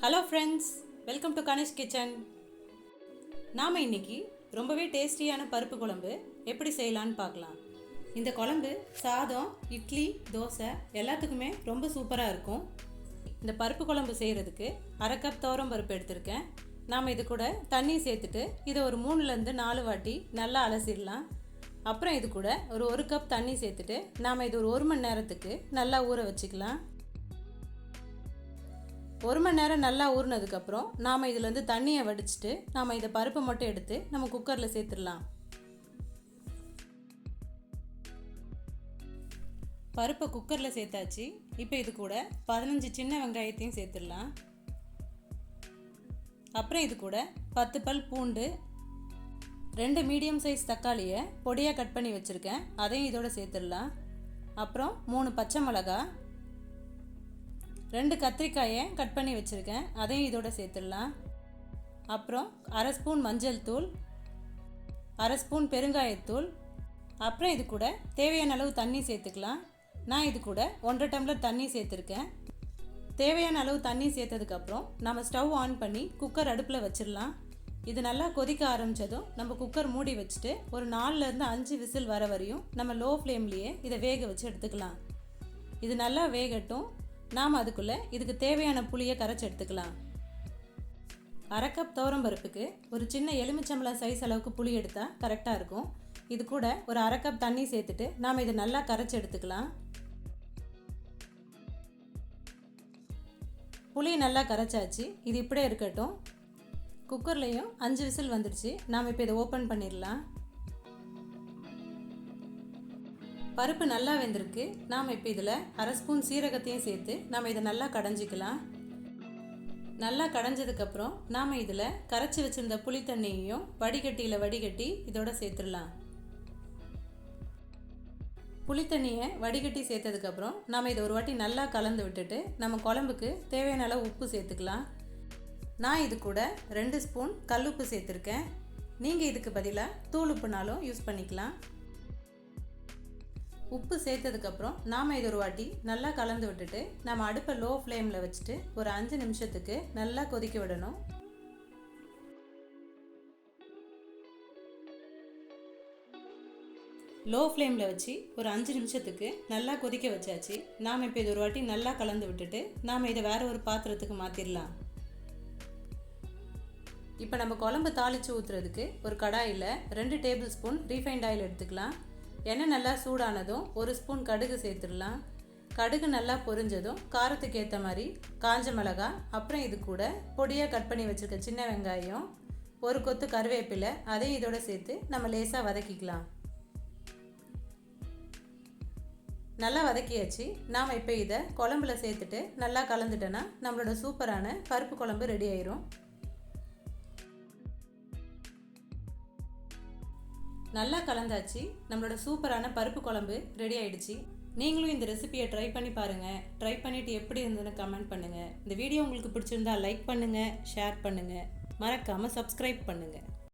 Hello friends, welcome to Kanish kitchen. நாம் இன்னைக்கு ரொம்பவே டேஸ்டியான பருப்பு குழம்பு எப்படி செய்யலான்னு பார்க்கலாம். இந்த குழம்பு சாதம், இட்லி, தோசை எல்லாத்துக்குமே ரொம்ப சூப்பராக இருக்கும். இந்த பருப்பு குழம்பு செய்கிறதுக்கு 1/2 கப் துவரம் பருப்பு எடுத்திருக்கேன். நாம் இது கூட தண்ணி சேர்த்துட்டு இதை ஒரு 3லேருந்து 4 வாட்டி நல்லா அலசிடலாம். அப்புறம் இது கூட ஒரு 1 கப் தண்ணி சேர்த்துட்டு நாம் இது ஒரு 1 மணி நேரத்துக்கு நல்லா ஊற வச்சுக்கலாம். 1 மணி நேரம் நல்லா ஊறினதுக்கப்புறம் நாம் இதிலேருந்து தண்ணியை வடிச்சிட்டு நாம் இதை பருப்பை மட்டும் எடுத்து நம்ம குக்கரில் சேர்த்துடலாம். பருப்பை குக்கரில் சேர்த்தாச்சு. இப்போ இது கூட 15 சின்ன வெங்காயத்தையும் சேர்த்துடலாம். அப்புறம் இது கூட 10 பல் பூண்டு, 2 மீடியம் சைஸ் தக்காளியை பொடியாக கட் பண்ணி வச்சுருக்கேன், அதையும் இதோட சேர்த்துடலாம். அப்புறம் 3 பச்சை மிளகாய், 2 கத்திரிக்காயை கட் பண்ணி வச்சுருக்கேன், அதையும் இதோட சேர்த்துடலாம். அப்புறம் 1/2 ஸ்பூன் மஞ்சள் தூள், 1/2 ஸ்பூன் பெருங்காயத்தூள். அப்புறம் இது கூட தேவையான அளவு தண்ணி சேர்த்துக்கலாம். நான் இது கூட 1/2 டம்ளர் தண்ணி சேர்த்துருக்கேன். தேவையான அளவு தண்ணி சேர்த்ததுக்கப்புறம் நம்ம ஸ்டவ் ஆன் பண்ணி குக்கர் அடுப்பில் வச்சிடலாம். இது நல்லா கொதிக்க ஆரம்பித்ததும் நம்ம குக்கர் மூடி வச்சுட்டு ஒரு 4லேருந்து 5 விசில் வர வரையும் நம்ம லோ ஃப்ளேம்லேயே இதை வேக வச்சு எடுத்துக்கலாம். இது நல்லா வேகட்டும். நாம் அதுக்குள்ளே இதுக்கு தேவையான புளியை கரைச்சி எடுத்துக்கலாம். 1/2 கப் துவரம் பருப்புக்கு ஒரு சின்ன எலுமிச்சம்பழம் சைஸ் அளவுக்கு புளி எடுத்தால் கரெக்டாக இருக்கும். இது கூட ஒரு 1/2 கப் தண்ணி சேர்த்துட்டு நாம் இதை நல்லா கரைச்சி எடுத்துக்கலாம். புளி நல்லா கரைச்சாச்சு. இது இப்படியே இருக்கட்டும். குக்கர்லேயும் 5 விசில் வந்துடுச்சு. நாம் இப்போ இதை ஓப்பன் பண்ணிடலாம். பருப்பு நல்லா வெந்திருக்கு. நாம் இப்போ இதில் 1/2 ஸ்பூன் சீரகத்தையும் சேர்த்து நாம் இதை நல்லா கடைஞ்சிக்கலாம். நல்லா கடைஞ்சதுக்கப்புறம் நாம் இதில் கரைச்சி வச்சுருந்த புளி தண்ணியையும் வடிகட்டி இதோட சேர்த்துடலாம். புளி தண்ணியை வடிகட்டி சேர்த்ததுக்கப்புறம் நாம் இதை ஒரு வாட்டி நல்லா கலந்து விட்டுட்டு நம்ம குழம்புக்கு தேவையான அளவு உப்பு சேர்த்துக்கலாம். நான் இது கூட 2 ஸ்பூன் கல்லுப்பு சேர்த்துருக்கேன். நீங்கள் இதுக்கு பதிலாக தூள் உப்புனாலும் யூஸ் பண்ணிக்கலாம். உப்பு சேர்த்ததுக்கப்புறம் நாம் இது ஒரு வாட்டி நல்லா கலந்து விட்டுட்டு நம்ம அடுப்பை லோ ஃப்ளேமில் வச்சுட்டு ஒரு 5 நிமிஷத்துக்கு நல்லா கொதிக்க விடணும். லோ ஃப்ளேமில் வச்சு ஒரு 5 நிமிஷத்துக்கு நல்லா கொதிக்க வச்சாச்சு. நாம் இப்போ இது ஒரு வாட்டி நல்லா கலந்து விட்டுட்டு நாம் இதை வேறு ஒரு பாத்திரத்துக்கு மாற்றிடலாம். இப்போ நம்ம குழம்பு தாளித்து ஊற்றுறதுக்கு ஒரு கடாயில் 2 டேபிள் ஸ்பூன் ரீஃபைண்ட் ஆயில் எடுத்துக்கலாம். எண்ணெய் நல்லா சூடானதும் 1 ஸ்பூன் கடுகு சேர்த்துடலாம். கடுகு நல்லா பொரிஞ்சதும் காரத்துக்கு ஏற்ற மாதிரி காஞ்ச மிளகாய், அப்புறம் இது கூட பொடியாக கட் பண்ணி வச்சுருக்க சின்ன வெங்காயம், 1 கொத்து கருவேப்பிலை, அதையும் இதோட சேர்த்து நம்ம லேசாக வதக்கிக்கலாம். நல்லா வதக்கியாச்சு. நாம் இப்போ இதை குழம்புல சேர்த்துட்டு நல்லா கலந்துட்டோன்னா நம்மளோட சூப்பரான பருப்பு குழம்பு ரெடி ஆயிரும். நல்லா கலந்தாச்சு. நம்மளோட சூப்பரான பருப்பு குழம்பு ரெடி ஆயிடுச்சு. நீங்களும் இந்த ரெசிபியை ட்ரை பண்ணி பாருங்கள். ட்ரை பண்ணிவிட்டு எப்படி இருந்ததுன்னு கமெண்ட் பண்ணுங்கள். இந்த வீடியோ உங்களுக்கு பிடிச்சிருந்தா லைக் பண்ணுங்கள், ஷேர் பண்ணுங்கள், மறக்காமல் சப்ஸ்கிரைப் பண்ணுங்கள்.